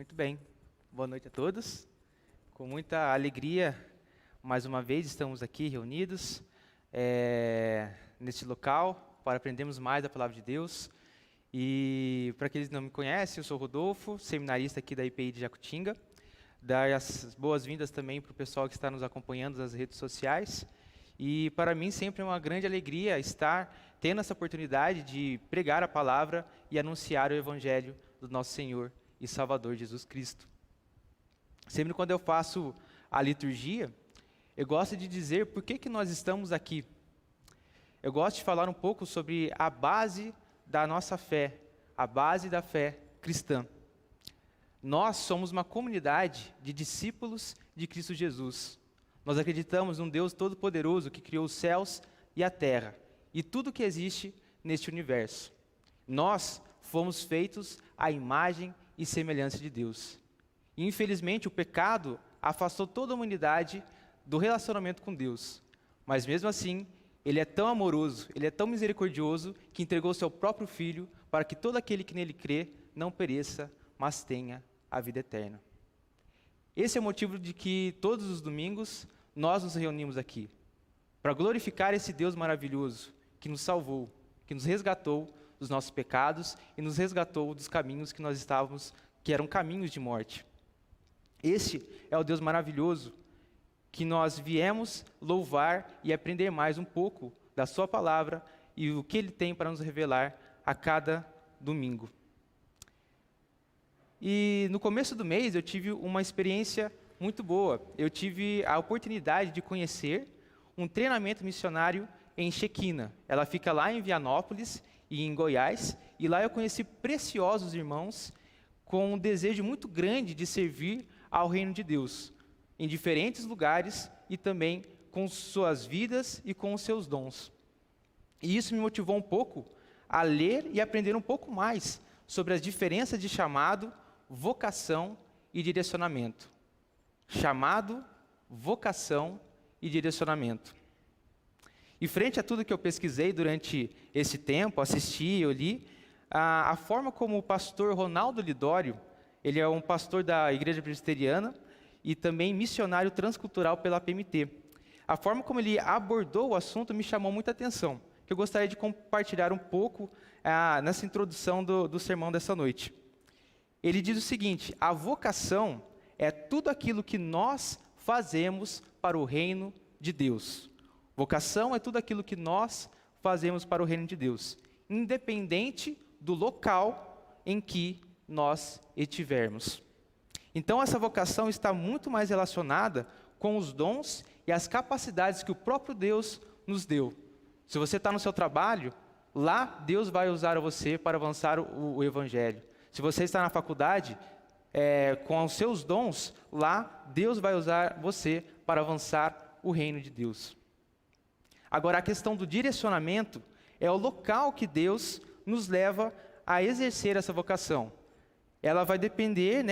Muito bem. Boa noite a todos. Com muita alegria, mais uma vez estamos aqui reunidos neste local para aprendermos mais da Palavra de Deus. E para aqueles que não me conhecem, eu sou Rodolfo, seminarista aqui da IPI de Jacutinga. Dar as boas-vindas também para o pessoal que está nos acompanhando nas redes sociais. E para mim sempre é uma grande alegria estar tendo essa oportunidade de pregar a palavra e anunciar o Evangelho do nosso Senhor e Salvador Jesus Cristo. Sempre quando eu faço a liturgia, eu gosto de dizer por que nós estamos aqui. Eu gosto de falar um pouco sobre a base da nossa fé, a base da fé cristã. Nós somos uma comunidade de discípulos de Cristo Jesus. Nós acreditamos num Deus Todo-Poderoso que criou os céus e a terra e tudo que existe neste universo. Nós fomos feitos à imagem e semelhança de Deus. E, infelizmente, o pecado afastou toda a humanidade do relacionamento com Deus. Mas mesmo assim, Ele é tão amoroso, Ele é tão misericordioso, que entregou seu próprio Filho para que todo aquele que nele crê não pereça, mas tenha a vida eterna. Esse é o motivo de que todos os domingos nós nos reunimos aqui, para glorificar esse Deus maravilhoso que nos salvou, que nos resgatou dos nossos pecados e nos resgatou dos caminhos que nós estávamos, que eram caminhos de morte. Esse é o Deus maravilhoso que nós viemos louvar e aprender mais um pouco da sua palavra e o que Ele tem para nos revelar a cada domingo. E no começo do mês eu tive uma experiência muito boa. Eu tive a oportunidade de conhecer um treinamento missionário em Shekinah. Ela fica lá em Vianópolis e em Goiás, e lá eu conheci preciosos irmãos com um desejo muito grande de servir ao reino de Deus, em diferentes lugares e também com suas vidas e com os seus dons. E isso me motivou um pouco a ler e aprender um pouco mais sobre as diferenças de chamado, vocação e direcionamento. Chamado, vocação e direcionamento. E frente a tudo que eu pesquisei durante esse tempo, assisti, eu li, a forma como o pastor Ronaldo Lidório, ele é um pastor da Igreja Presbiteriana e também missionário transcultural pela PMT. A forma como ele abordou o assunto me chamou muita atenção, que eu gostaria de compartilhar um pouco nessa introdução do sermão dessa noite. Ele diz o seguinte: a vocação é tudo aquilo que nós fazemos para o reino de Deus. Vocação é tudo aquilo que nós fazemos para o reino de Deus, independente do local em que nós estivermos. Então, essa vocação está muito mais relacionada com os dons e as capacidades que o próprio Deus nos deu. Se você está no seu trabalho, lá Deus vai usar você para avançar o Evangelho. Se você está na faculdade, com os seus dons, lá Deus vai usar você para avançar o reino de Deus. Agora, a questão do direcionamento é o local que Deus nos leva a exercer essa vocação. Ela vai depender,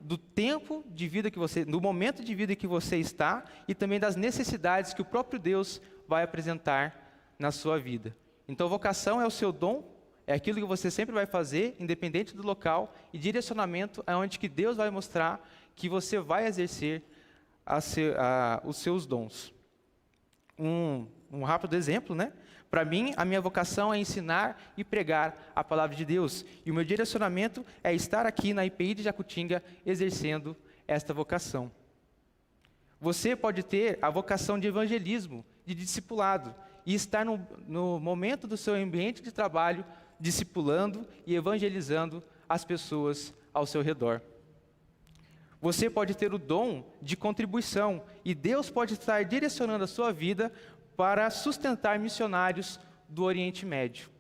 do tempo de vida que você, do momento de vida que você está e também das necessidades que o próprio Deus vai apresentar na sua vida. Então, vocação é o seu dom, é aquilo que você sempre vai fazer, independente do local, e direcionamento é onde que Deus vai mostrar que você vai exercer os seus dons. Um rápido exemplo, Para mim, a minha vocação é ensinar e pregar a palavra de Deus. E o meu direcionamento é estar aqui na IPI de Jacutinga exercendo esta vocação. Você pode ter a vocação de evangelismo, de discipulado, e estar no momento do seu ambiente de trabalho, discipulando e evangelizando as pessoas ao seu redor. Você pode ter o dom de contribuição, e Deus pode estar direcionando a sua vida para sustentar missionários do Oriente Médio.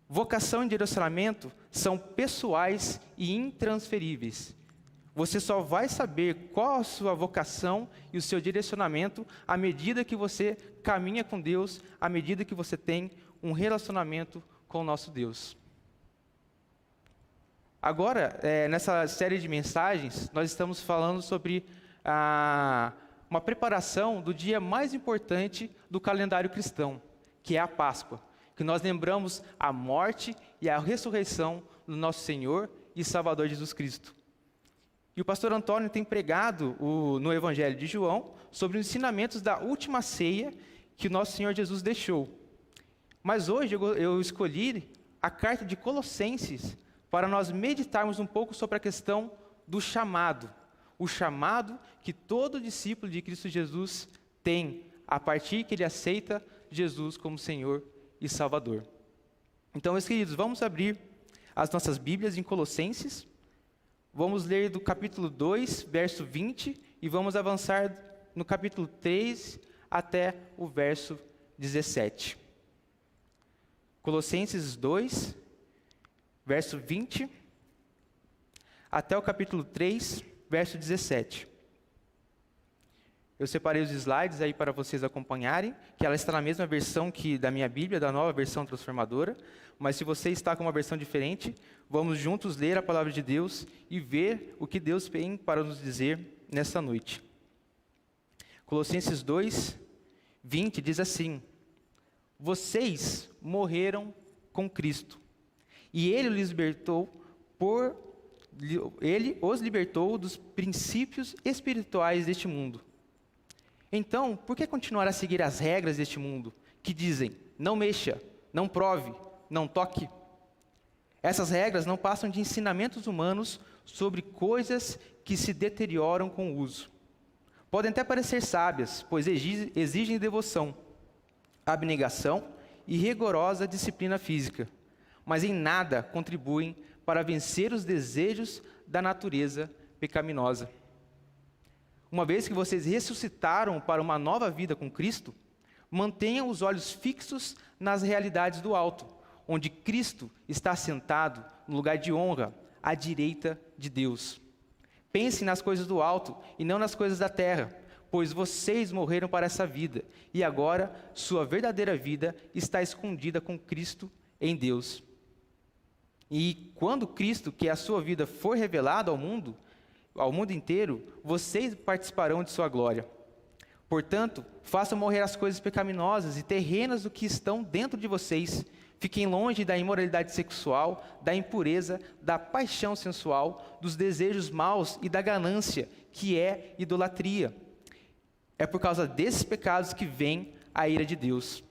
Vocação e direcionamento são pessoais e intransferíveis. Você só vai saber qual a sua vocação e o seu direcionamento à medida que você caminha com Deus, à medida que você tem um relacionamento com o nosso Deus. Agora, nessa série de mensagens, nós estamos falando sobre uma preparação do dia mais importante do calendário cristão, que é a Páscoa, que nós lembramos a morte e a ressurreição do nosso Senhor e Salvador Jesus Cristo. E o pastor Antônio tem pregado no Evangelho de João sobre os ensinamentos da última ceia que nosso Senhor Jesus deixou. Mas hoje eu escolhi a carta de Colossenses para nós meditarmos um pouco sobre a questão do chamado. O chamado que todo discípulo de Cristo Jesus tem a partir que ele aceita Jesus como Senhor e Salvador. Então, meus queridos, vamos abrir as nossas Bíblias em Colossenses. Vamos ler do capítulo 2, verso 20, e vamos avançar no capítulo 3 até o verso 17. Colossenses 2, verso 20, até o capítulo 3, verso 17. Eu separei os slides aí para vocês acompanharem, que ela está na mesma versão que da minha Bíblia, da nova versão transformadora, mas se você está com uma versão diferente, vamos juntos ler a palavra de Deus e ver o que Deus tem para nos dizer nesta noite. Colossenses 2, 20 diz assim: vocês morreram com Cristo, e Ele os libertou dos princípios espirituais deste mundo. Então, por que continuar a seguir as regras deste mundo, que dizem, não mexa, não prove, não toque? Essas regras não passam de ensinamentos humanos sobre coisas que se deterioram com o uso. Podem até parecer sábias, pois exigem devoção, abnegação e rigorosa disciplina física, mas em nada contribuem para vencer os desejos da natureza pecaminosa. Uma vez que vocês ressuscitaram para uma nova vida com Cristo, mantenham os olhos fixos nas realidades do alto, onde Cristo está sentado no lugar de honra, à direita de Deus. Pensem nas coisas do alto e não nas coisas da terra, pois vocês morreram para essa vida, e agora sua verdadeira vida está escondida com Cristo em Deus. E quando Cristo, que é a sua vida, for revelado ao mundo inteiro, vocês participarão de sua glória. Portanto, façam morrer as coisas pecaminosas e terrenas do que estão dentro de vocês. Fiquem longe da imoralidade sexual, da impureza, da paixão sensual, dos desejos maus e da ganância, que é idolatria. É por causa desses pecados que vem a ira de Deus.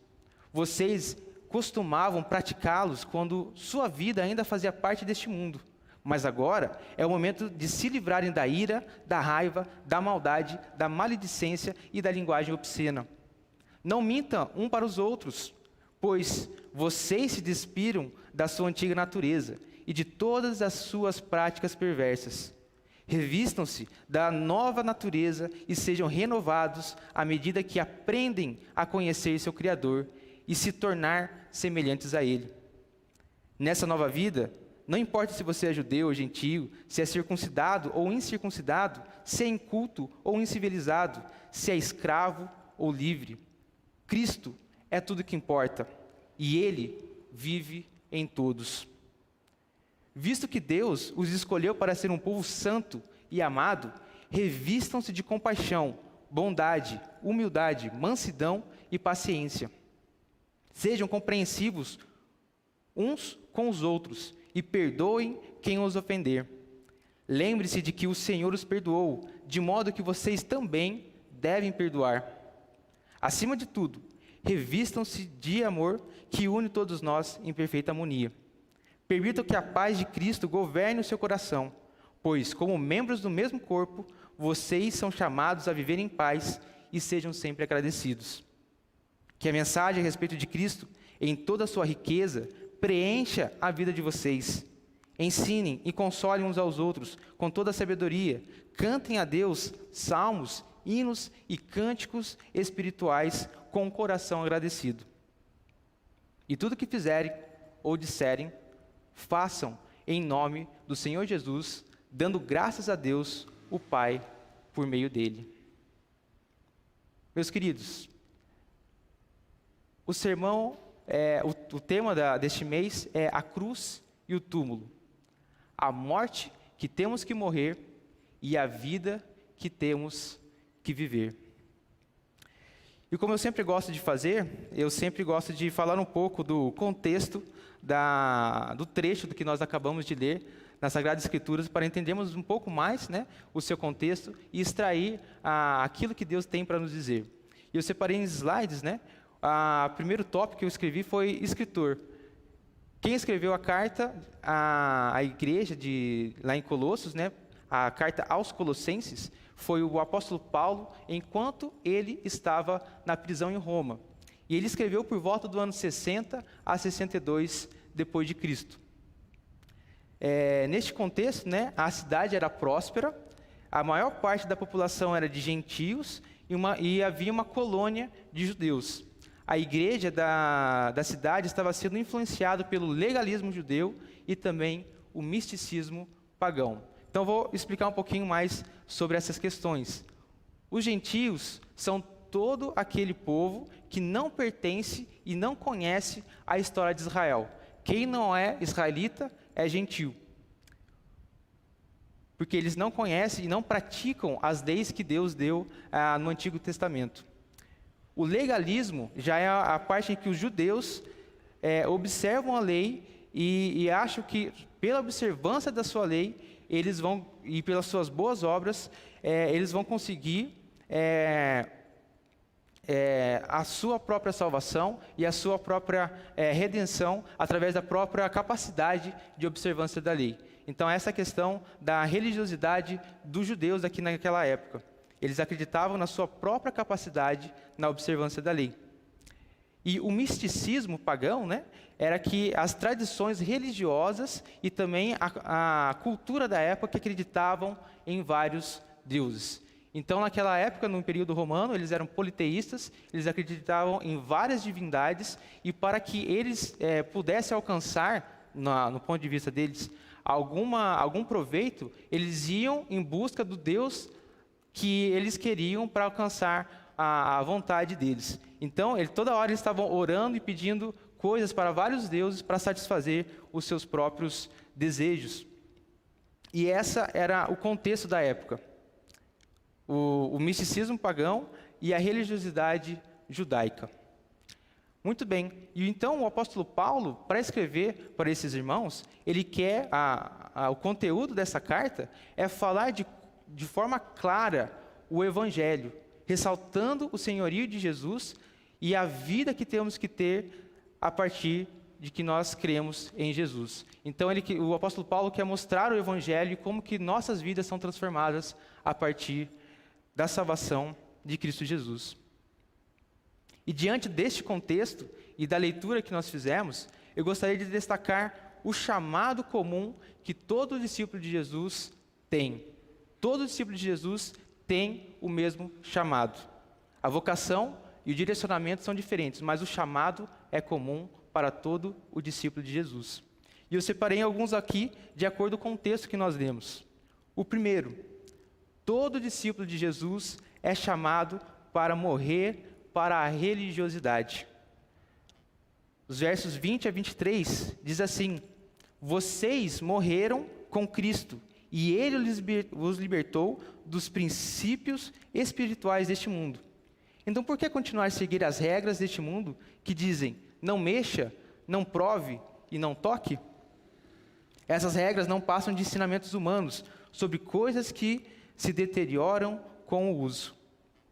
Vocês costumavam praticá-los quando sua vida ainda fazia parte deste mundo. Mas agora é o momento de se livrarem da ira, da raiva, da maldade, da maledicência e da linguagem obscena. Não mintam um para os outros, pois vocês se despiram da sua antiga natureza e de todas as suas práticas perversas. Revistam-se da nova natureza e sejam renovados à medida que aprendem a conhecer seu Criador e se tornar semelhantes a Ele. Nessa nova vida, não importa se você é judeu ou gentio, se é circuncidado ou incircuncidado, se é inculto ou incivilizado, se é escravo ou livre. Cristo é tudo que importa, e Ele vive em todos. Visto que Deus os escolheu para ser um povo santo e amado, revistam-se de compaixão, bondade, humildade, mansidão e paciência. Sejam compreensivos uns com os outros, e perdoem quem os ofender. Lembre-se de que o Senhor os perdoou, de modo que vocês também devem perdoar. Acima de tudo, revistam-se de amor que une todos nós em perfeita harmonia. Permitam que a paz de Cristo governe o seu coração, pois, como membros do mesmo corpo, vocês são chamados a viver em paz e sejam sempre agradecidos. Que a mensagem a respeito de Cristo, em toda a sua riqueza, preencha a vida de vocês. Ensinem e consolem uns aos outros com toda a sabedoria. Cantem a Deus salmos, hinos e cânticos espirituais com o coração agradecido. E tudo que fizerem ou disserem, façam em nome do Senhor Jesus, dando graças a Deus, o Pai, por meio dele. Meus queridos, o sermão o tema deste mês é a cruz e o túmulo. A morte que temos que morrer e a vida que temos que viver. E como eu sempre gosto de fazer, eu sempre gosto de falar um pouco do contexto do trecho do que nós acabamos de ler, nas Sagradas Escrituras para entendermos um pouco mais, né, o seu contexto e extrair aquilo que Deus tem para nos dizer. E eu separei em slides, né, o primeiro tópico que eu escrevi foi escritor. Quem escreveu a carta à igreja lá em Colossos, né, a carta aos Colossenses, foi o apóstolo Paulo, enquanto ele estava na prisão em Roma. E ele escreveu por volta do ano 60 a 62 depois de Cristo. Neste contexto, né, a cidade era próspera, a maior parte da população era de gentios e havia uma colônia de judeus. A igreja da cidade estava sendo influenciada pelo legalismo judeu e também o misticismo pagão. Então, vou explicar um pouquinho mais sobre essas questões. Os gentios são todo aquele povo que não pertence e não conhece a história de Israel. Quem não é israelita é gentio. Porque eles não conhecem e não praticam as leis que Deus deu no Antigo Testamento. O legalismo já é a parte em que os judeus observam a lei e acham que, pela observância da sua lei, eles vão, e pelas suas boas obras, eles vão conseguir a sua própria salvação e a sua própria redenção através da própria capacidade de observância da lei. Então, essa questão da religiosidade dos judeus aqui naquela época. Eles acreditavam na sua própria capacidade na observância da lei. E o misticismo pagão, né, era que as tradições religiosas e também a cultura da época que acreditavam em vários deuses. Então, naquela época, no período romano, eles eram politeístas, eles acreditavam em várias divindades, e para que eles pudessem alcançar, no ponto de vista deles, algum proveito, eles iam em busca do Deus que eles queriam para alcançar a vontade deles. Então, toda hora eles estavam orando e pedindo coisas para vários deuses para satisfazer os seus próprios desejos. E essa era o contexto da época. O misticismo pagão e a religiosidade judaica. Muito bem. E então o apóstolo Paulo, para escrever para esses irmãos, ele quer, o conteúdo dessa carta é falar de forma clara o Evangelho, ressaltando o senhorio de Jesus e a vida que temos que ter a partir de que nós cremos em Jesus. Então o apóstolo Paulo quer mostrar o Evangelho e como que nossas vidas são transformadas a partir da salvação de Cristo Jesus. E diante deste contexto e da leitura que nós fizemos, eu gostaria de destacar o chamado comum que todo discípulo de Jesus tem. Todo discípulo de Jesus tem o mesmo chamado. A vocação e o direcionamento são diferentes, mas o chamado é comum para todo o discípulo de Jesus. E eu separei alguns aqui de acordo com o texto que nós lemos. O primeiro: todo discípulo de Jesus é chamado para morrer para a religiosidade. Os versos 20 a 23 diz assim: vocês morreram com Cristo, e Ele os libertou dos princípios espirituais deste mundo. Então, por que continuar a seguir as regras deste mundo que dizem: não mexa, não prove e não toque? Essas regras não passam de ensinamentos humanos sobre coisas que se deterioram com o uso.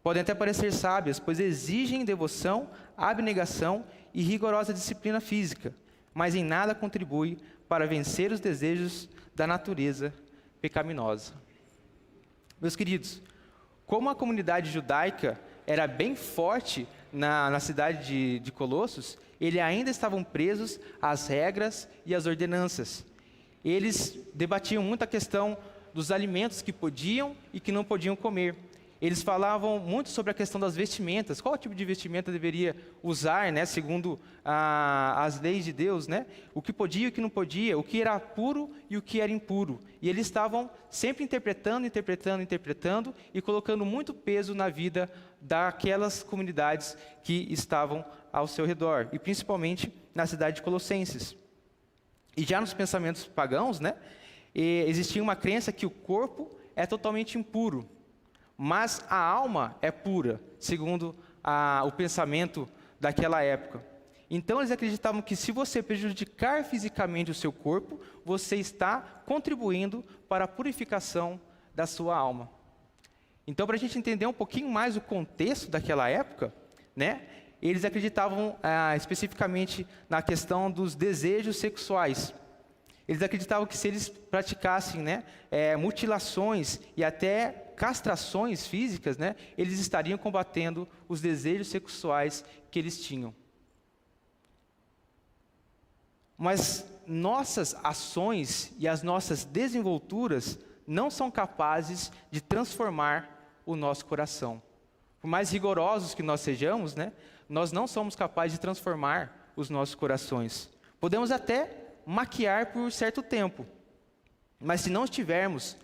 Podem até parecer sábias, pois exigem devoção, abnegação e rigorosa disciplina física, mas em nada contribui para vencer os desejos da natureza pecaminosa. Meus queridos, como a comunidade judaica era bem forte na cidade de Colossos, eles ainda estavam presos às regras e às ordenanças. Eles debatiam muito a questão dos alimentos que podiam e que não podiam comer. Eles falavam muito sobre a questão das vestimentas, qual tipo de vestimenta deveria usar, né, segundo as leis de Deus, né? O que podia e o que não podia, o que era puro e o que era impuro. E eles estavam sempre interpretando e colocando muito peso na vida daquelas comunidades que estavam ao seu redor, e principalmente na cidade de Colossenses. E já nos pensamentos pagãos, né, existia uma crença que o corpo é totalmente impuro, mas a alma é pura, segundo o pensamento daquela época. Então eles acreditavam que se você prejudicar fisicamente o seu corpo, você está contribuindo para a purificação da sua alma. Então, para a gente entender um pouquinho mais o contexto daquela época, né, eles acreditavam especificamente na questão dos desejos sexuais. Eles acreditavam que se eles praticassem, né, mutilações e até castrações físicas, né, eles estariam combatendo os desejos sexuais que eles tinham. Mas nossas ações e as nossas desenvolturas não são capazes de transformar o nosso coração. Por mais rigorosos que nós sejamos, né, nós não somos capazes de transformar os nossos corações. Podemos até maquiar por certo tempo, mas se não tivermos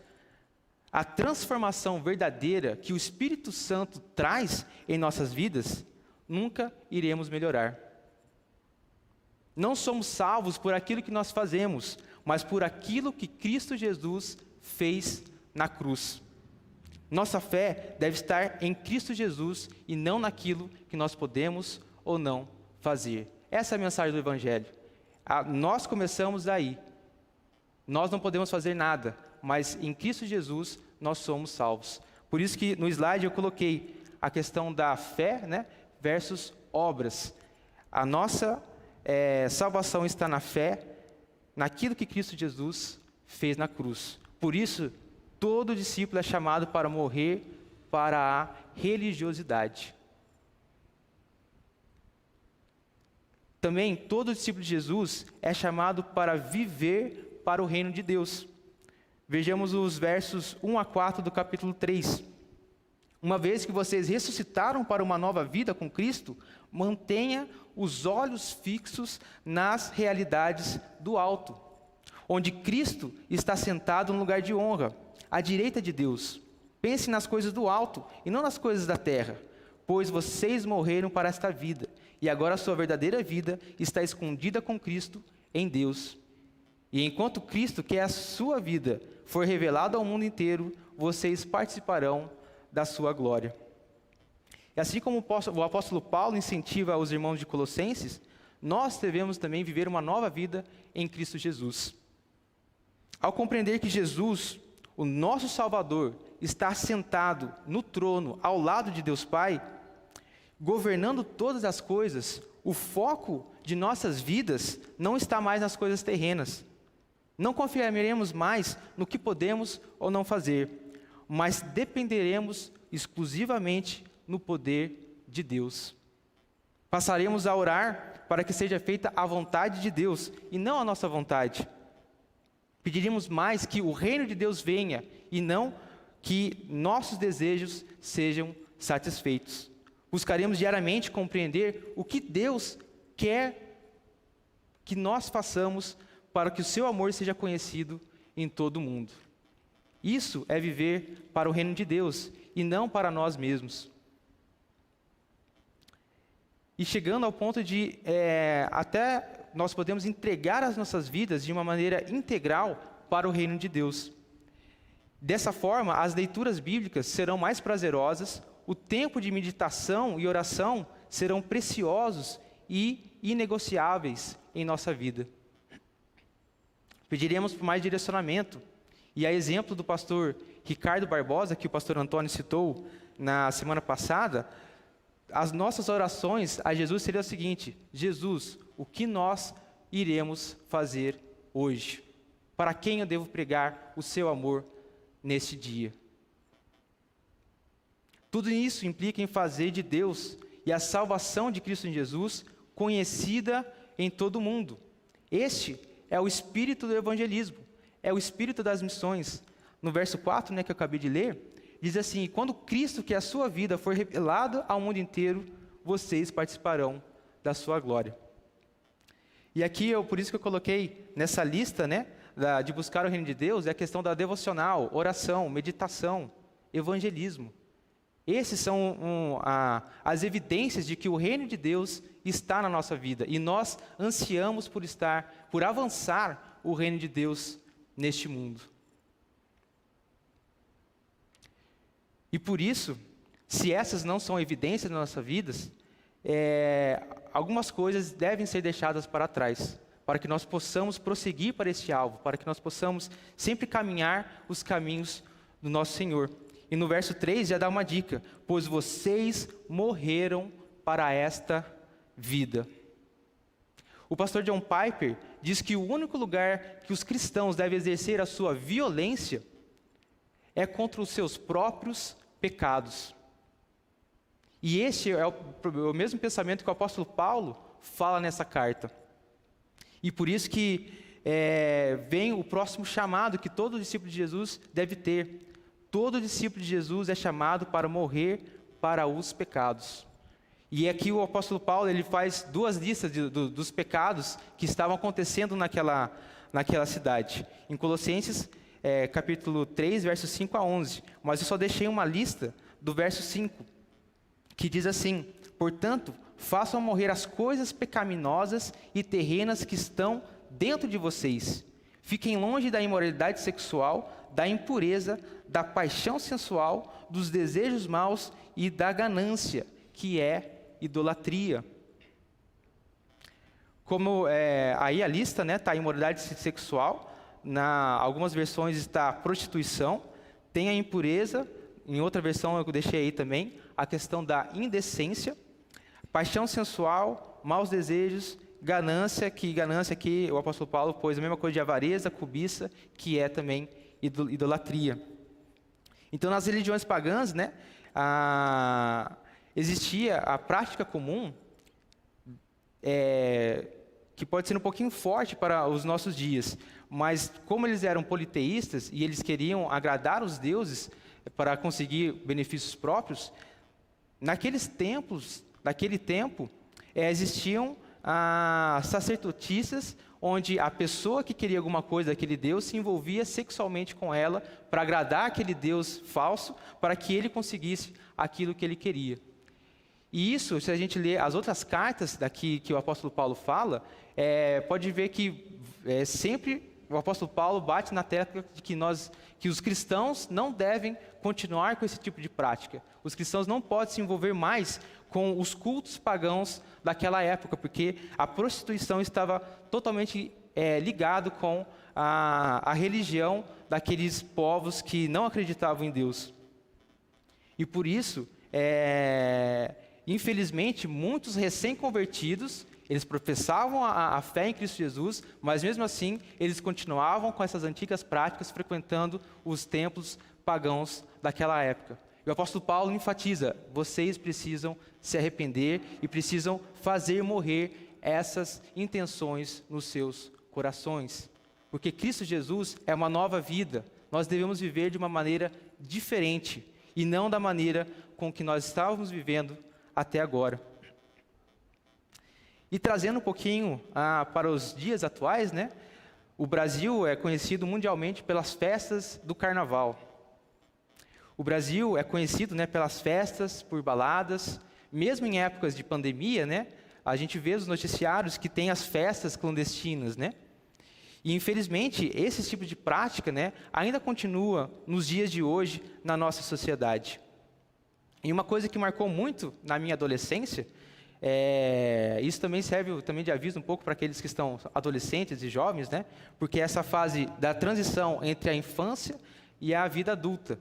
a transformação verdadeira que o Espírito Santo traz em nossas vidas, nunca iremos melhorar. Não somos salvos por aquilo que nós fazemos, mas por aquilo que Cristo Jesus fez na cruz. Nossa fé deve estar em Cristo Jesus e não naquilo que nós podemos ou não fazer. Essa é a mensagem do Evangelho. Nós começamos daí. Nós não podemos fazer nada, mas em Cristo Jesus nós somos salvos. Por isso que no slide eu coloquei a questão da fé, né, versus obras. A nossa salvação está na fé, naquilo que Cristo Jesus fez na cruz. Por isso, todo discípulo é chamado para morrer para a religiosidade. Também, todo discípulo de Jesus é chamado para viver para o reino de Deus. Vejamos os versos 1 a 4 do capítulo 3. Uma vez que vocês ressuscitaram para uma nova vida com Cristo, mantenha os olhos fixos nas realidades do alto, onde Cristo está sentado no lugar de honra, à direita de Deus. Pense nas coisas do alto e não nas coisas da terra, pois vocês morreram para esta vida, e agora a sua verdadeira vida está escondida com Cristo em Deus. E enquanto Cristo, que é a sua vida, for revelado ao mundo inteiro, vocês participarão da sua glória. E assim como o apóstolo Paulo incentiva os irmãos de Colossenses, nós devemos também viver uma nova vida em Cristo Jesus. Ao compreender que Jesus, o nosso Salvador, está sentado no trono ao lado de Deus Pai, governando todas as coisas, o foco de nossas vidas não está mais nas coisas terrenas. Não confiaremos mais no que podemos ou não fazer, mas dependeremos exclusivamente no poder de Deus. Passaremos a orar para que seja feita a vontade de Deus e não a nossa vontade. Pediremos mais que o reino de Deus venha e não que nossos desejos sejam satisfeitos. Buscaremos diariamente compreender o que Deus quer que nós façamos para que o seu amor seja conhecido em todo o mundo. Isso é viver para o reino de Deus e não para nós mesmos. E chegando ao ponto de até nós podemos entregar as nossas vidas de uma maneira integral para o reino de Deus. Dessa forma, as leituras bíblicas serão mais prazerosas, o tempo de meditação e oração serão preciosos e inegociáveis em nossa vida. Pediremos por mais direcionamento. E a exemplo do pastor Ricardo Barbosa, que o pastor Antônio citou na semana passada, as nossas orações a Jesus seriam o seguinte: Jesus, o que nós iremos fazer hoje? Para quem eu devo pregar o seu amor neste dia? Tudo isso implica em fazer de Deus e a salvação de Cristo em Jesus conhecida em todo o mundo. Este é o espírito do evangelismo, é o espírito das missões. No verso 4, que eu acabei de ler, diz assim: quando Cristo, que é a sua vida, for revelado ao mundo inteiro, vocês participarão da sua glória. E aqui, por isso que eu coloquei nessa lista, de buscar o reino de Deus, é a questão da devocional, oração, meditação, evangelismo. Esses são as evidências de que o reino de Deus está na nossa vida. E nós ansiamos por avançar o reino de Deus neste mundo. E por isso, se essas não são evidências nas nossas vidas, algumas coisas devem ser deixadas para trás, para que nós possamos prosseguir para este alvo, para que nós possamos sempre caminhar os caminhos do nosso Senhor. E no verso 3 já dá uma dica: pois vocês morreram para esta vida. O pastor John Piper diz que o único lugar que os cristãos devem exercer a sua violência é contra os seus próprios pecados. E este é o mesmo pensamento que o apóstolo Paulo fala nessa carta. E por isso que vem o próximo chamado que todo discípulo de Jesus deve ter. Todo discípulo de Jesus é chamado para morrer para os pecados. E aqui o apóstolo Paulo ele faz duas listas dos pecados que estavam acontecendo naquela cidade. Em Colossenses, capítulo 3, versos 5 a 11. Mas eu só deixei uma lista do verso 5, que diz assim: portanto, façam morrer as coisas pecaminosas e terrenas que estão dentro de vocês. Fiquem longe da imoralidade sexual, da impureza, da paixão sensual, dos desejos maus e da ganância, que é idolatria. Como aí a lista, né, tá imoralidade sexual, algumas versões está prostituição, tem a impureza, em outra versão eu deixei aí também, a questão da indecência, paixão sensual, maus desejos, ganância, que ganância aqui o apóstolo Paulo pôs a mesma coisa de avareza, cobiça, que é também idolatria. Então nas religiões pagãs, né, existia a prática comum, que pode ser um pouquinho forte para os nossos dias, mas como eles eram politeístas e eles queriam agradar os deuses para conseguir benefícios próprios, naquele tempo, existiam sacerdotisas onde a pessoa que queria alguma coisa daquele deus se envolvia sexualmente com ela para agradar aquele deus falso, para que ele conseguisse aquilo que ele queria. E isso, se a gente ler as outras cartas daqui que o apóstolo Paulo fala, pode ver que sempre o apóstolo Paulo bate na tecla de que os cristãos não devem continuar com esse tipo de prática. Os cristãos não podem se envolver mais com os cultos pagãos daquela época, porque a prostituição estava totalmente ligado com a religião daqueles povos que não acreditavam em Deus. E por isso, infelizmente, muitos recém-convertidos, eles professavam a fé em Cristo Jesus, mas mesmo assim, eles continuavam com essas antigas práticas, frequentando os templos pagãos daquela época. E o apóstolo Paulo enfatiza: vocês precisam se arrepender e precisam fazer morrer essas intenções nos seus corações. Porque Cristo Jesus é uma nova vida, nós devemos viver de uma maneira diferente, e não da maneira com que nós estávamos vivendo até agora. E trazendo um pouquinho para os dias atuais, né? O Brasil é conhecido mundialmente pelas festas do carnaval. O Brasil é conhecido, né, pelas festas, por baladas. Mesmo em épocas de pandemia, né, a gente vê nos noticiários que tem as festas clandestinas, né? E infelizmente esse tipo de prática, né, ainda continua nos dias de hoje na nossa sociedade. E uma coisa que marcou muito na minha adolescência, isso também serve também de aviso um pouco para aqueles que estão adolescentes e jovens, né? Porque essa fase da transição entre a infância e a vida adulta,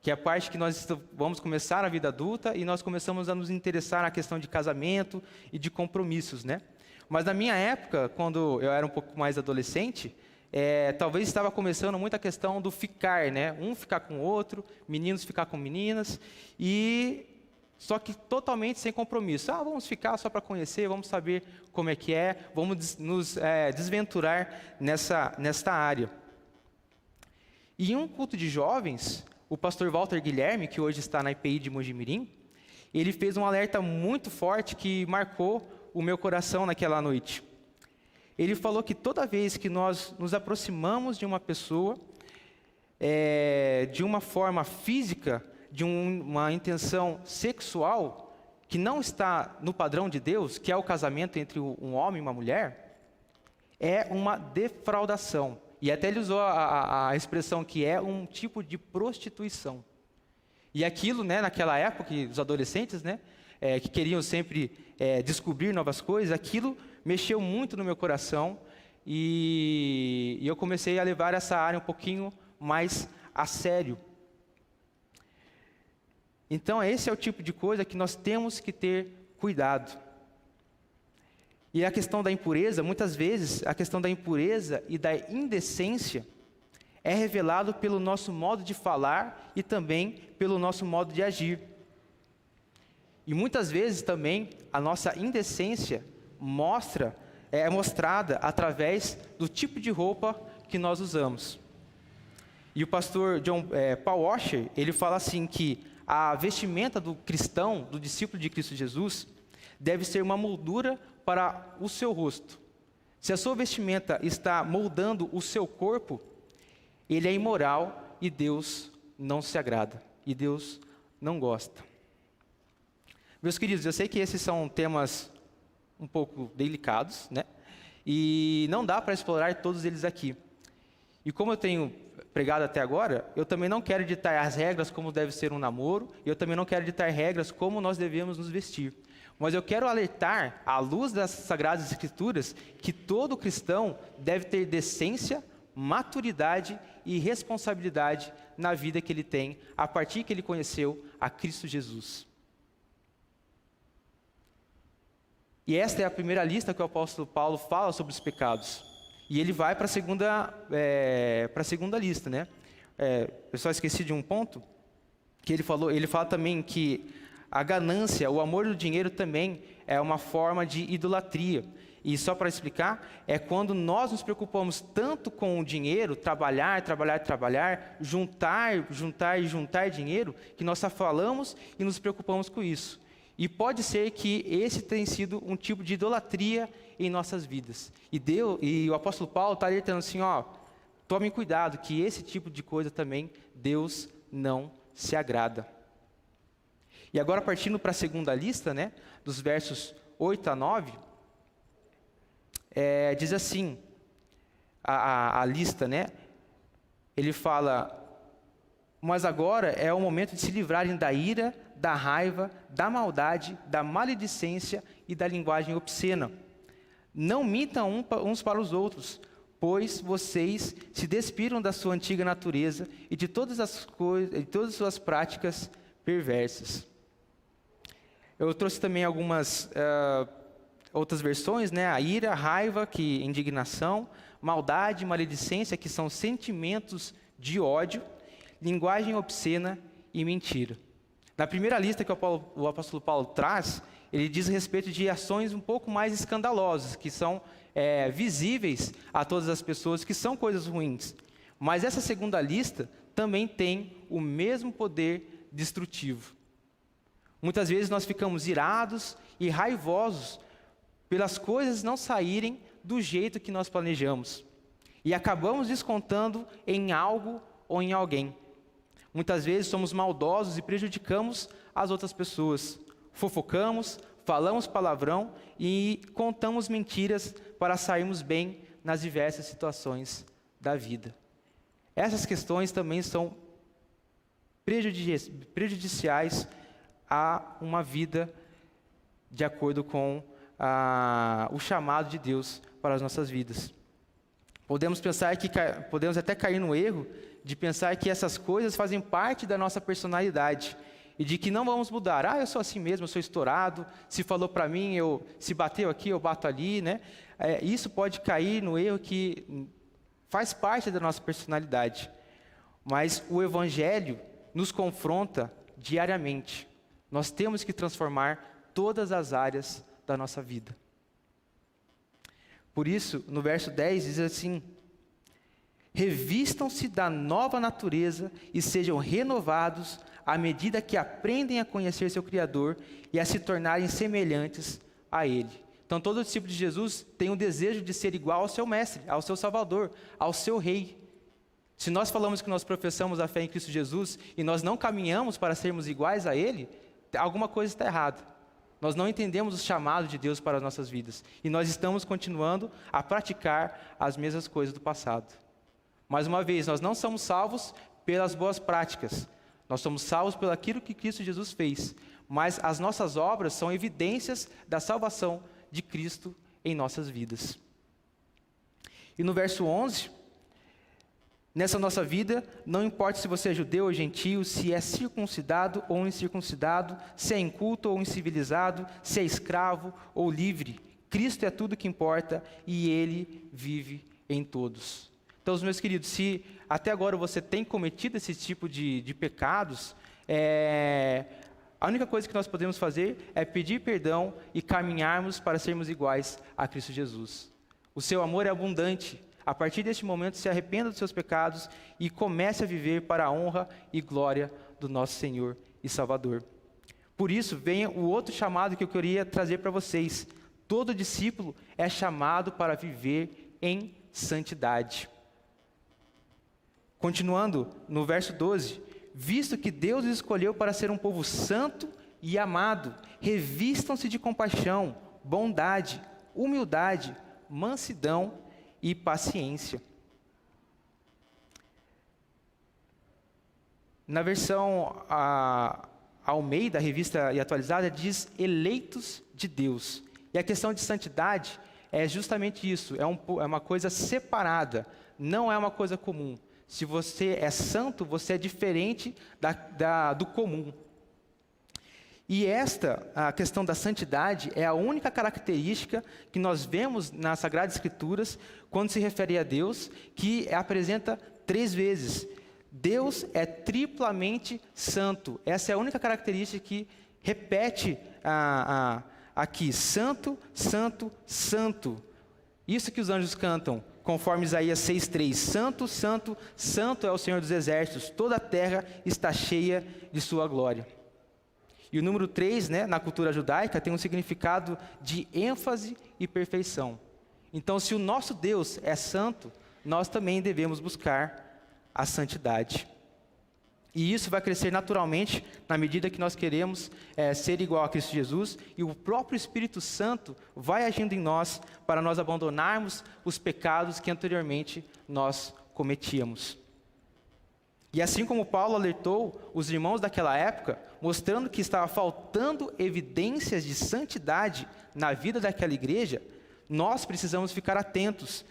que é a parte que nós vamos começar a vida adulta e nós começamos a nos interessar na questão de casamento e de compromissos, né? Mas na minha época, quando eu era um pouco mais adolescente, talvez estava começando muito a questão do ficar, né? Um ficar com o outro, meninos ficar com meninas, só que totalmente sem compromisso. Vamos ficar só para conhecer, vamos saber como é que é, vamos nos desventurar nesta área. E em um culto de jovens, o pastor Walter Guilherme, que hoje está na IPI de Mojimirim, ele fez um alerta muito forte que marcou o meu coração naquela noite. Ele falou que toda vez que nós nos aproximamos de uma pessoa, de uma forma física, de uma intenção sexual, que não está no padrão de Deus, que é o casamento entre um homem e uma mulher, é uma defraudação. E até ele usou a expressão que é um tipo de prostituição. E aquilo, né, naquela época, os adolescentes, né, que queriam sempre descobrir novas coisas, aquilo mexeu muito no meu coração e eu comecei a levar essa área um pouquinho mais a sério. Então, esse é o tipo de coisa que nós temos que ter cuidado. E a questão da impureza, muitas vezes, a questão da impureza e da indecência é revelado pelo nosso modo de falar e também pelo nosso modo de agir. E muitas vezes também a nossa indecência é mostrada através do tipo de roupa que nós usamos. E o pastor Paul Washer, ele fala assim que a vestimenta do cristão, do discípulo de Cristo Jesus, deve ser uma moldura para o seu rosto. Se a sua vestimenta está moldando o seu corpo, ele é imoral e Deus não se agrada. E Deus não gosta. Meus queridos, eu sei que esses são temas um pouco delicados, né? E não dá para explorar todos eles aqui. E como eu tenho pregado até agora, eu também não quero ditar as regras como deve ser um namoro, e eu também não quero ditar regras como nós devemos nos vestir. Mas eu quero alertar, à luz das Sagradas Escrituras, que todo cristão deve ter decência, maturidade e responsabilidade na vida que ele tem, a partir que ele conheceu a Cristo Jesus. E esta é a primeira lista que o apóstolo Paulo fala sobre os pecados. E ele vai para a segunda lista, né? Eu só esqueci de um ponto, que ele fala também que a ganância, o amor do dinheiro também é uma forma de idolatria. E só para explicar, é quando nós nos preocupamos tanto com o dinheiro, trabalhar, juntar dinheiro, que nós só falamos e nos preocupamos com isso. E pode ser que esse tenha sido um tipo de idolatria em nossas vidas. E o apóstolo Paulo está alertando assim, tomem cuidado, que esse tipo de coisa também Deus não se agrada. E agora partindo para a segunda lista, né, dos versos 8 a 9, diz assim, a lista, né, ele fala, mas agora é o momento de se livrarem da ira, da raiva, da maldade, da maledicência e da linguagem obscena. Não mintam uns para os outros, pois vocês se despiram da sua antiga natureza e de todas as suas práticas perversas. Eu trouxe também algumas outras versões, né? A ira, a raiva, que indignação, maldade, maledicência, que são sentimentos de ódio, linguagem obscena e mentira. Na primeira lista que o apóstolo Paulo traz, ele diz a respeito de ações um pouco mais escandalosas, que são visíveis a todas as pessoas, que são coisas ruins. Mas essa segunda lista também tem o mesmo poder destrutivo. Muitas vezes nós ficamos irados e raivosos pelas coisas não saírem do jeito que nós planejamos. E acabamos descontando em algo ou em alguém. Muitas vezes somos maldosos e prejudicamos as outras pessoas. Fofocamos, falamos palavrão e contamos mentiras para sairmos bem nas diversas situações da vida. Essas questões também são prejudiciais a uma vida de acordo com o chamado de Deus para as nossas vidas. Podemos até cair no erro de pensar que essas coisas fazem parte da nossa personalidade e de que não vamos mudar. Eu sou assim mesmo, eu sou estourado, se falou para mim, se bateu aqui, eu bato ali, né? Isso pode cair no erro que faz parte da nossa personalidade. Mas o Evangelho nos confronta diariamente. Nós temos que transformar todas as áreas da nossa vida. Por isso, no verso 10 diz assim: revistam-se da nova natureza e sejam renovados à medida que aprendem a conhecer seu Criador e a se tornarem semelhantes a Ele. Então, todo discípulo de Jesus tem o desejo de ser igual ao seu Mestre, ao seu Salvador, ao seu Rei. Se nós falamos que nós professamos a fé em Cristo Jesus e nós não caminhamos para sermos iguais a Ele, alguma coisa está errada. Nós não entendemos o chamado de Deus para as nossas vidas. E nós estamos continuando a praticar as mesmas coisas do passado. Mais uma vez, nós não somos salvos pelas boas práticas. Nós somos salvos pelo aquilo que Cristo Jesus fez. mas as nossas obras são evidências da salvação de Cristo em nossas vidas. E no verso 11, nessa nossa vida, não importa se você é judeu ou gentio, se é circuncidado ou incircuncidado, se é inculto ou incivilizado, se é escravo ou livre, Cristo é tudo que importa e Ele vive em todos. Então, meus queridos, se até agora você tem cometido esse tipo de pecados, a única coisa que nós podemos fazer é pedir perdão e caminharmos para sermos iguais a Cristo Jesus. O seu amor é abundante. A partir deste momento, se arrependa dos seus pecados e comece a viver para a honra e glória do nosso Senhor e Salvador. Por isso, vem o outro chamado que eu queria trazer para vocês. Todo discípulo é chamado para viver em santidade. Continuando no verso 12, visto que Deus os escolheu para ser um povo santo e amado, revistam-se de compaixão, bondade, humildade, mansidão e paciência. Na versão Almeida, revista e atualizada, diz eleitos de Deus. E a questão de santidade é justamente isso, é uma coisa separada, não é uma coisa comum. Se você é santo, você é diferente do comum. E a questão da santidade é a única característica que nós vemos nas Sagradas Escrituras, quando se refere a Deus, que apresenta 3 vezes. Deus é triplamente santo. Essa é a única característica que repete aqui, santo, santo, santo. Isso que os anjos cantam, conforme Isaías 6,3, santo, santo, santo é o Senhor dos Exércitos, toda a terra está cheia de sua glória. E o número 3, na cultura judaica, tem um significado de ênfase e perfeição. Então, se o nosso Deus é santo, nós também devemos buscar a santidade. E isso vai crescer naturalmente na medida que nós queremos ser igual a Cristo Jesus, e o próprio Espírito Santo vai agindo em nós para nós abandonarmos os pecados que anteriormente nós cometíamos. E assim como Paulo alertou os irmãos daquela época, mostrando que estava faltando evidências de santidade na vida daquela igreja, nós precisamos ficar atentos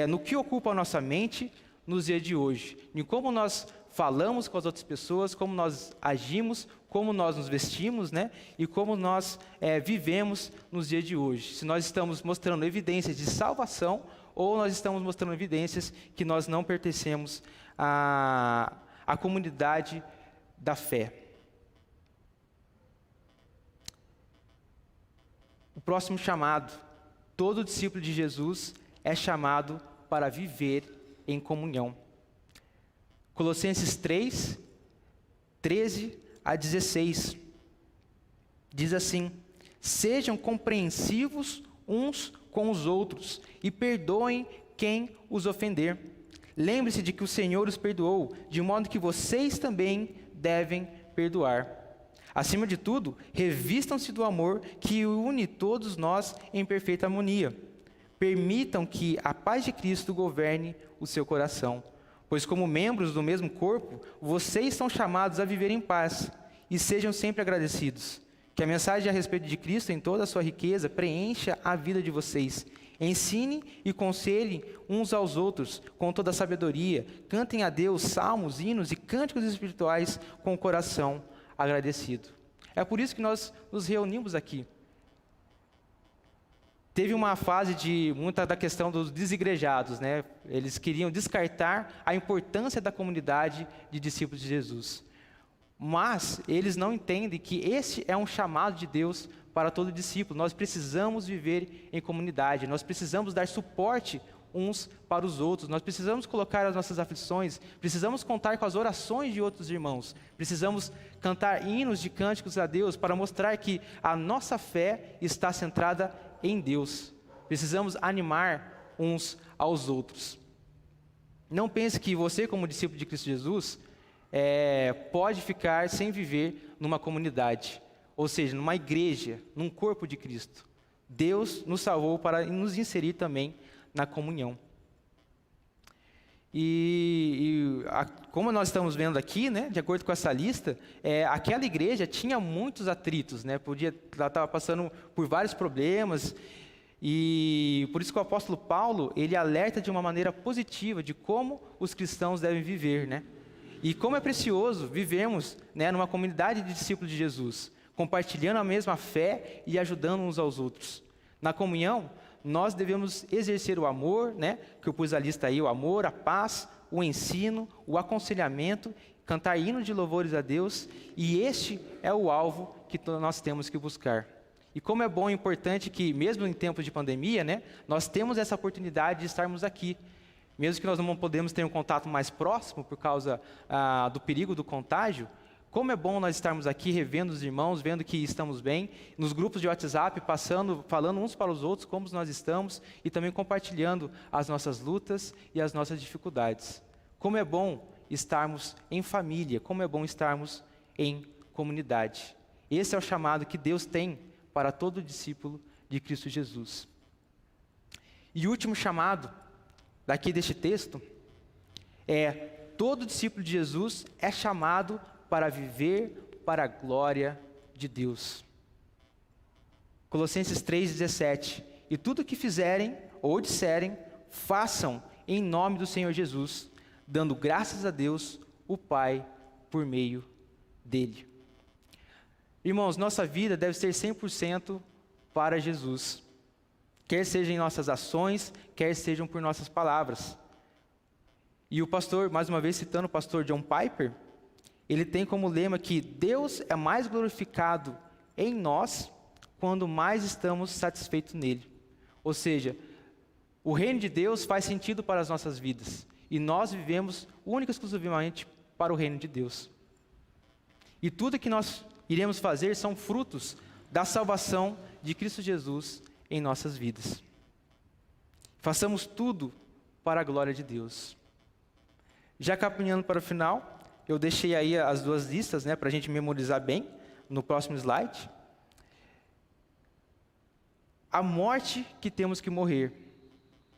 no que ocupa a nossa mente nos dias de hoje, em como nós falamos com as outras pessoas, como nós agimos, como nós nos vestimos, e como nós vivemos nos dias de hoje. Se nós estamos mostrando evidências de salvação ou nós estamos mostrando evidências que nós não pertencemos à comunidade da fé. O próximo chamado, todo discípulo de Jesus é chamado para viver em comunhão. Colossenses 3, 13 a 16, diz assim: sejam compreensivos uns com os outros e perdoem quem os ofender. Lembre-se de que o Senhor os perdoou, de modo que vocês também devem perdoar. Acima de tudo, revistam-se do amor que une todos nós em perfeita harmonia. Permitam que a paz de Cristo governe o seu coração, pois como membros do mesmo corpo, vocês são chamados a viver em paz e sejam sempre agradecidos. Que a mensagem a respeito de Cristo em toda a sua riqueza preencha a vida de vocês. Ensine e conselhem uns aos outros com toda a sabedoria. Cantem a Deus salmos, hinos e cânticos espirituais com o coração agradecido. É por isso que nós nos reunimos aqui. Teve uma fase de muita da questão dos desigrejados, Eles queriam descartar a importância da comunidade de discípulos de Jesus. Mas eles não entendem que esse é um chamado de Deus para todo discípulo. Nós precisamos viver em comunidade, nós precisamos dar suporte uns para os outros, nós precisamos colocar as nossas aflições, precisamos contar com as orações de outros irmãos, precisamos cantar hinos de cânticos a Deus para mostrar que a nossa fé está centrada em Deus. Precisamos animar uns aos outros. Não pense que você, como discípulo de Cristo Jesus, pode ficar sem viver numa comunidade, ou seja, numa igreja, num corpo de Cristo. Deus nos salvou para nos inserir também na comunhão. Como nós estamos vendo aqui, né, de acordo com essa lista, aquela igreja tinha muitos atritos, né, ela estava passando por vários problemas, e por isso que o apóstolo Paulo, ele alerta de uma maneira positiva de como os cristãos devem viver, né? E como é precioso vivemos, né, numa comunidade de discípulos de Jesus, compartilhando a mesma fé e ajudando uns aos outros. Na comunhão, nós devemos exercer o amor, né, que eu pus a lista aí, o amor, a paz, o ensino, o aconselhamento, cantar hinos de louvores a Deus, e este é o alvo que nós temos que buscar. E como é bom e importante que, mesmo em tempos de pandemia, né, nós temos essa oportunidade de estarmos aqui. Mesmo que nós não podemos ter um contato mais próximo por causa do perigo do contágio, como é bom nós estarmos aqui revendo os irmãos, vendo que estamos bem, nos grupos de WhatsApp, falando uns para os outros como nós estamos e também compartilhando as nossas lutas e as nossas dificuldades. Como é bom estarmos em família, como é bom estarmos em comunidade. Esse é o chamado que Deus tem para todo discípulo de Cristo Jesus. E o último chamado daqui deste texto todo discípulo de Jesus é chamado para viver para a glória de Deus. Colossenses 3,17: e tudo o que fizerem ou disserem, façam em nome do Senhor Jesus, dando graças a Deus, o Pai, por meio dele. Irmãos, nossa vida deve ser 100% para Jesus. Quer seja em nossas ações, quer sejam por nossas palavras. E o pastor, mais uma vez citando o pastor John Piper, ele tem como lema que Deus é mais glorificado em nós quando mais estamos satisfeitos nele. Ou seja, o reino de Deus faz sentido para as nossas vidas. E nós vivemos única e exclusivamente para o reino de Deus. E tudo que nós iremos fazer são frutos da salvação de Cristo Jesus em nossas vidas. Façamos tudo para a glória de Deus. Já caminhando para o final, eu deixei aí as duas listas, né, para a gente memorizar bem, no próximo slide. A morte que temos que morrer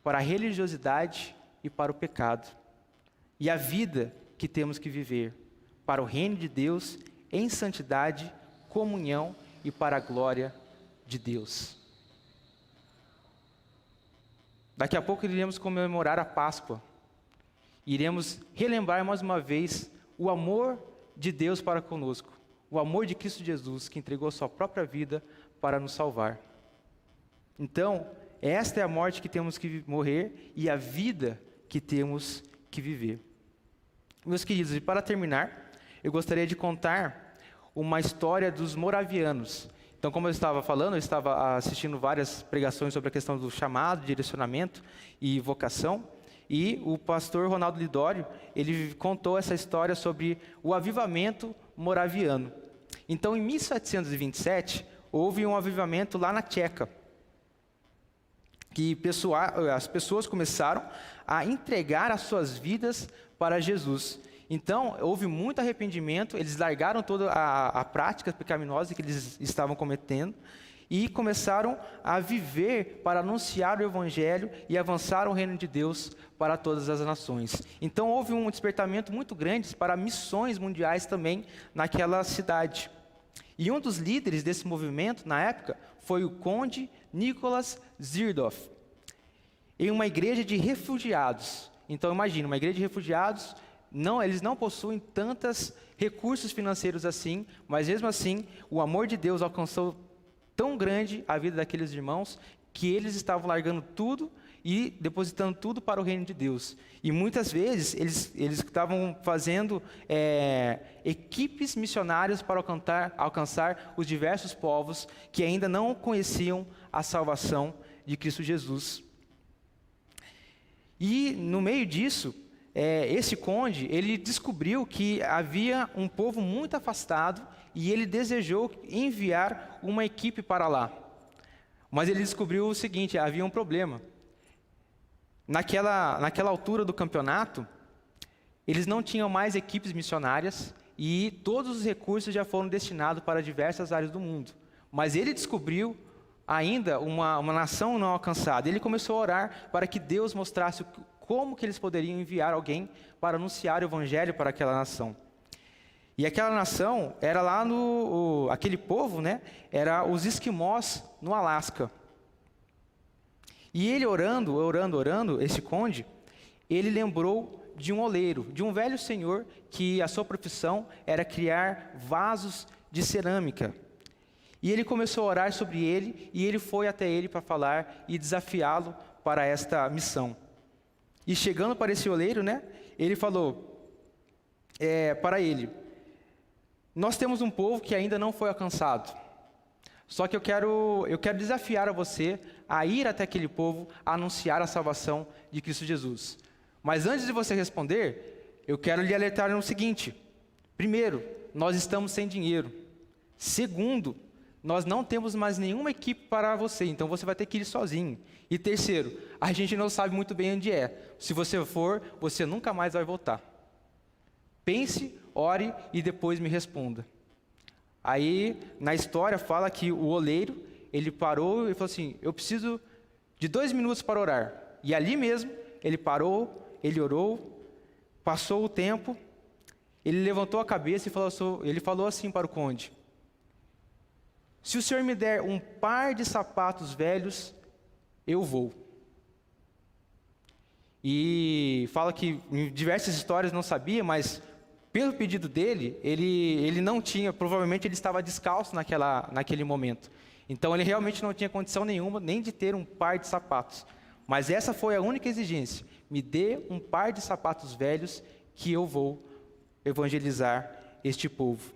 para a religiosidade e para o pecado. E a vida que temos que viver para o reino de Deus em santidade, comunhão e para a glória de Deus. Daqui a pouco iremos comemorar a Páscoa. Iremos relembrar mais uma vez o amor de Deus para conosco. O amor de Cristo Jesus, que entregou a sua própria vida para nos salvar. Então, esta é a morte que temos que morrer e a vida que temos que viver. Meus queridos, e para terminar, eu gostaria de contar uma história dos moravianos. Então, como eu estava falando, eu estava assistindo várias pregações sobre a questão do chamado, direcionamento e vocação, e o pastor Ronaldo Lidório, ele contou essa história sobre o avivamento moraviano. Então, em 1727, houve um avivamento lá na Tcheca, que as pessoas começaram a entregar as suas vidas para Jesus. Então, houve muito arrependimento, eles largaram toda a prática pecaminosa que eles estavam cometendo e começaram a viver para anunciar o Evangelho e avançar o reino de Deus para todas as nações. Então, houve um despertamento muito grande para missões mundiais também naquela cidade. E um dos líderes desse movimento, na época, foi o conde Nicholas Zirdoff, em uma igreja de refugiados. Então, imagina, uma igreja de refugiados, eles não possuem tantos recursos financeiros assim, mas mesmo assim, o amor de Deus alcançou tão grande a vida daqueles irmãos, que eles estavam largando tudo e depositando tudo para o reino de Deus. E muitas vezes, eles estavam fazendo equipes missionárias para alcançar os diversos povos que ainda não conheciam a salvação de Cristo Jesus. E no meio disso, esse conde, ele descobriu que havia um povo muito afastado e ele desejou enviar uma equipe para lá. Mas ele descobriu o seguinte: havia um problema. Naquela altura do campeonato, eles não tinham mais equipes missionárias e todos os recursos já foram destinados para diversas áreas do mundo. Mas ele descobriu ainda uma nação não alcançada. Ele começou a orar para que Deus mostrasse como que eles poderiam enviar alguém para anunciar o evangelho para aquela nação. E aquela nação era lá aquele povo, né? Era os esquimós no Alasca. E ele orando, esse conde, ele lembrou de um oleiro, de um velho senhor que a sua profissão era criar vasos de cerâmica. E ele começou a orar sobre ele, e ele foi até ele para falar e desafiá-lo para esta missão. E chegando para esse oleiro, né, ele falou para ele: nós temos um povo que ainda não foi alcançado. Só que eu quero desafiar a você a ir até aquele povo, a anunciar a salvação de Cristo Jesus. Mas antes de você responder, eu quero lhe alertar no seguinte: primeiro, nós estamos sem dinheiro. Segundo, nós não temos mais nenhuma equipe para você, então você vai ter que ir sozinho. E terceiro, a gente não sabe muito bem onde é. Se você for, você nunca mais vai voltar. Pense, ore e depois me responda. Aí, na história, fala que o oleiro, ele parou e falou assim: eu preciso de 2 minutos para orar. E ali mesmo, ele parou, ele orou, passou o tempo, ele levantou a cabeça e ele falou assim para o conde: se o senhor me der um par de sapatos velhos, eu vou. E fala que em diversas histórias não sabia, mas pelo pedido dele, ele não tinha, provavelmente ele estava descalço naquele momento. Então ele realmente não tinha condição nenhuma nem de ter um par de sapatos. Mas essa foi a única exigência: me dê um par de sapatos velhos que eu vou evangelizar este povo.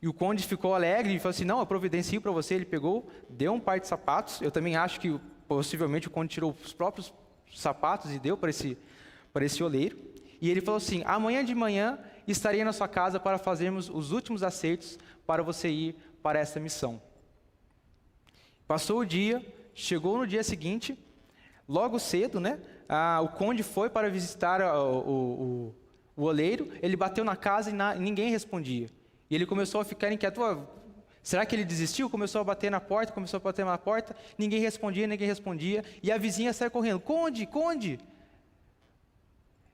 E o conde ficou alegre e falou assim: não, eu providencio para você. Ele pegou, deu um par de sapatos. Eu também acho que possivelmente o conde tirou os próprios sapatos e deu para esse oleiro. E ele falou assim: amanhã de manhã estarei na sua casa para fazermos os últimos acertos para você ir para essa missão. Passou o dia, chegou no dia seguinte, logo cedo, né? O conde foi para visitar o oleiro. Ele bateu na casa e ninguém respondia. E ele começou a ficar inquieto: será que ele desistiu? Começou a bater na porta, ninguém respondia, e a vizinha saiu correndo: conde, conde!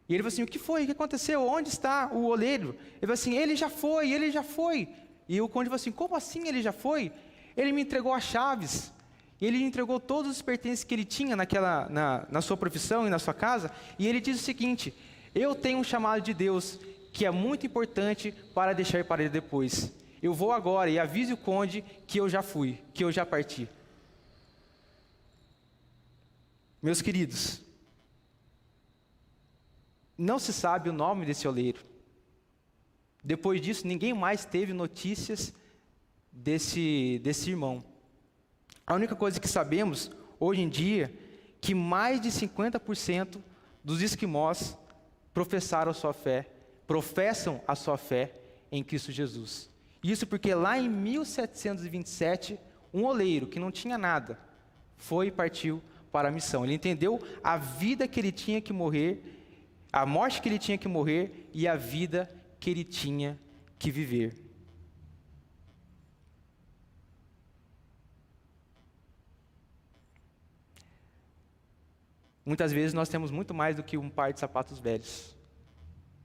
E ele falou assim: o que foi? O que aconteceu? Onde está o oleiro? Ele falou assim: ele já foi. E o conde falou assim: como assim ele já foi? Ele me entregou as chaves, ele me entregou todos os pertences que ele tinha na sua profissão e na sua casa, e ele diz o seguinte: eu tenho um chamado de Deus que é muito importante para deixar para ele depois. Eu vou agora e avise o conde que eu já fui, que eu já parti. Meus queridos, não se sabe o nome desse oleiro. Depois disso, ninguém mais teve notícias desse irmão. A única coisa que sabemos, hoje em dia, que mais de 50% dos esquimós professam a sua fé em Cristo Jesus. Isso porque lá em 1727, um oleiro que não tinha nada, foi e partiu para a missão. Ele entendeu a vida que ele tinha que morrer, a morte que ele tinha que morrer e a vida que ele tinha que viver. Muitas vezes nós temos muito mais do que um par de sapatos velhos.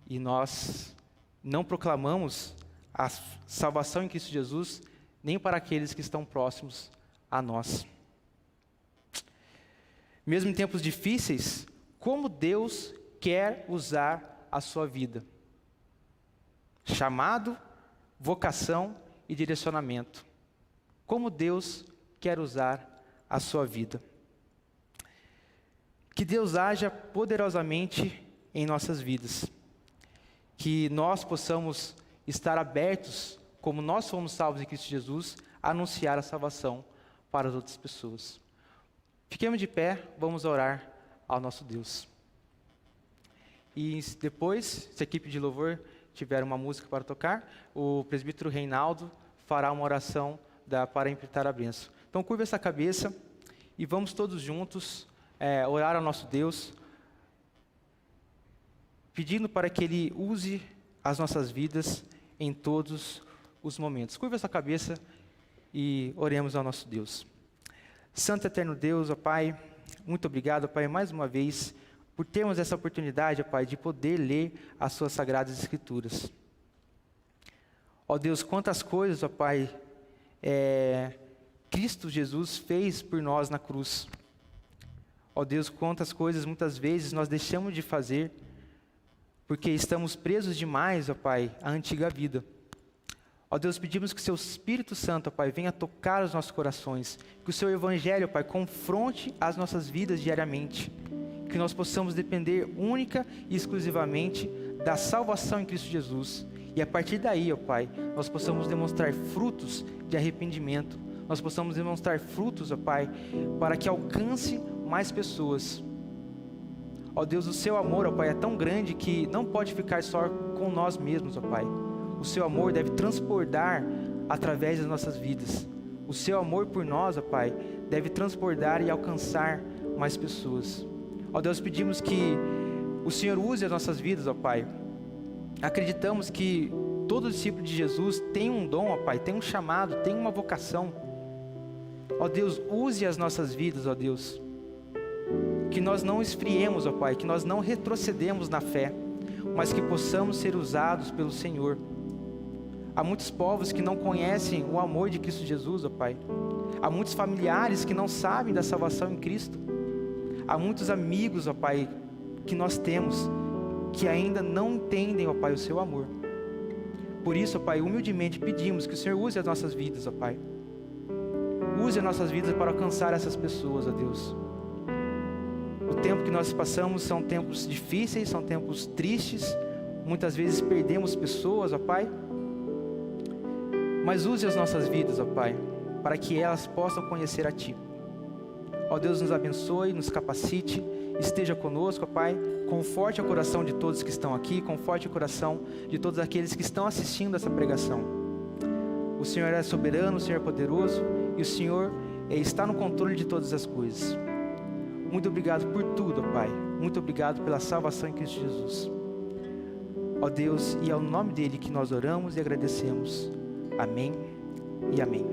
E nós não proclamamos a salvação em Cristo Jesus nem para aqueles que estão próximos a nós. Mesmo em tempos difíceis, como Deus quer usar a sua vida? Chamado, vocação e direcionamento. Como Deus quer usar a sua vida? Que Deus haja poderosamente em nossas vidas. Que nós possamos estar abertos, como nós fomos salvos em Cristo Jesus, a anunciar a salvação para as outras pessoas. Fiquemos de pé, vamos orar ao nosso Deus. E depois, se a equipe de louvor tiver uma música para tocar, o presbítero Reinaldo fará uma oração para imputar a bênção. Então, curva essa cabeça e vamos todos juntos orar ao nosso Deus, pedindo para que Ele use as nossas vidas em todos os momentos. Curva essa cabeça e oremos ao nosso Deus. Santo e eterno Deus, ó Pai, muito obrigado, ó Pai, mais uma vez, por termos essa oportunidade, ó Pai, de poder ler as Suas Sagradas Escrituras. Ó Deus, quantas coisas, ó Pai, Cristo Jesus fez por nós na cruz. Ó Deus, quantas coisas muitas vezes nós deixamos de fazer, porque estamos presos demais, ó Pai, à antiga vida. Ó Deus, pedimos que o Seu Espírito Santo, ó Pai, venha tocar os nossos corações, que o Seu Evangelho, ó Pai, confronte as nossas vidas diariamente, que nós possamos depender única e exclusivamente da salvação em Cristo Jesus, e a partir daí, ó Pai, nós possamos demonstrar frutos de arrependimento, nós possamos demonstrar frutos, ó Pai, para que alcance mais pessoas. Ó Deus, o Seu amor, ó Pai, é tão grande que não pode ficar só com nós mesmos, ó Pai. O Seu amor deve transbordar através das nossas vidas. O Seu amor por nós, ó Pai, deve transbordar e alcançar mais pessoas. Ó Deus, pedimos que o Senhor use as nossas vidas, ó Pai. Acreditamos que todo discípulo de Jesus tem um dom, ó Pai, tem um chamado, tem uma vocação. Ó Deus, use as nossas vidas, ó Deus. Que nós não esfriemos, ó Pai, que nós não retrocedemos na fé, mas que possamos ser usados pelo Senhor. Há muitos povos que não conhecem o amor de Cristo Jesus, ó Pai. Há muitos familiares que não sabem da salvação em Cristo. Há muitos amigos, ó Pai, que nós temos, que ainda não entendem, ó Pai, o Seu amor. Por isso, ó Pai, humildemente pedimos que o Senhor use as nossas vidas, ó Pai. Use as nossas vidas para alcançar essas pessoas, ó Deus. O tempo que nós passamos são tempos difíceis, são tempos tristes. Muitas vezes perdemos pessoas, ó Pai. Mas use as nossas vidas, ó Pai, para que elas possam conhecer a Ti. Ó Deus, nos abençoe, nos capacite, esteja conosco, ó Pai. Conforte o coração de todos que estão aqui, conforte o coração de todos aqueles que estão assistindo essa pregação. O Senhor é soberano, o Senhor é poderoso e o Senhor está no controle de todas as coisas. Muito obrigado por tudo, ó Pai. Muito obrigado pela salvação em Cristo Jesus. Ó Deus, e é o nome dEle que nós oramos e agradecemos. Amém e amém.